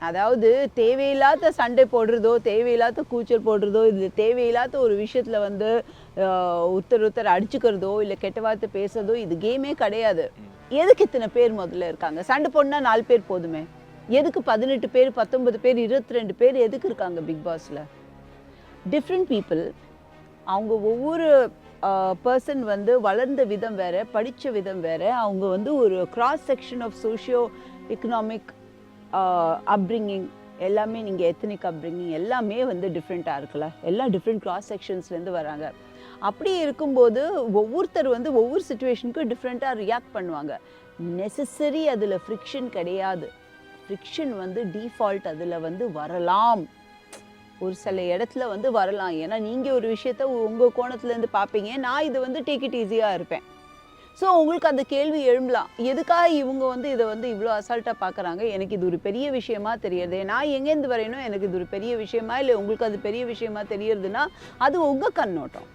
அதாவது தேவையில்லாத சண்டை போடுறதோ, தேவையில்லாத கூச்சல் போடுறதோ, இது தேவையில்லாத ஒரு விஷயத்துல வந்து ஒருத்தர் அடிச்சுக்கிறதோ, இல்ல கெட்ட வார்த்தை பேசுறதோ, இது கேமே கிடையாது. எதுக்கு இத்தனை பேர் முதல்ல இருக்காங்க? சண்டை போடணும்னா 4 பேர் போதுமே. எதுக்கு 18 பேர், 19 பேர், 22 பேர் எதுக்கு இருக்காங்க பிக் பாஸ்ல? Different people. அவங்க ஒவ்வொரு பெர்சன் வந்து வளர்ந்த விதம் வேற, படிச்ச விதம் வேற. அவங்க வந்து ஒரு cross section of socio economic upbringing எல்லாமே, நீங்கள் எத்தனிக் அப்ரிங்கிங் எல்லாமே வந்து டிஃப்ரெண்ட்டாக இருக்குல்ல. எல்லாம் டிஃப்ரெண்ட் கிராஸ் செக்ஷன்ஸ்லேருந்து வராங்க. அப்படி இருக்கும்போது ஒவ்வொருத்தர் வந்து ஒவ்வொரு சுச்சுவேஷனுக்கும் டிஃப்ரெண்ட்டாக ரியாக்ட் பண்ணுவாங்க. நெசசரி அதில் ஃப்ரிக்ஷன் கிடையாது. ஃப்ரிக்ஷன் வந்து டிஃபால்ட் அதில் வந்து வரலாம். ஒரு சில இடத்துல வந்து வரலாம். ஏன்னா நீங்கள் ஒரு விஷயத்த உங்கள் கோணத்துலேருந்து பார்ப்பீங்க. நான் இது வந்து டேக் இட் ஈஸியாக இருப்பேன். ஸோ உங்களுக்கு அந்த கேள்வி எழும்பலாம். எதுக்காக இவங்க வந்து இதை வந்து இவ்வளோ அசால்ட்டாக பார்க்குறாங்க? எனக்கு இது ஒரு பெரிய விஷயமா தெரியுது. நான் எங்கேருந்து வரையணும், எனக்கு இது ஒரு பெரிய விஷயமா, இல்லை உங்களுக்கு அது பெரிய விஷயமா தெரியுதுன்னா அது உங்கள் கண்ணோட்டம்.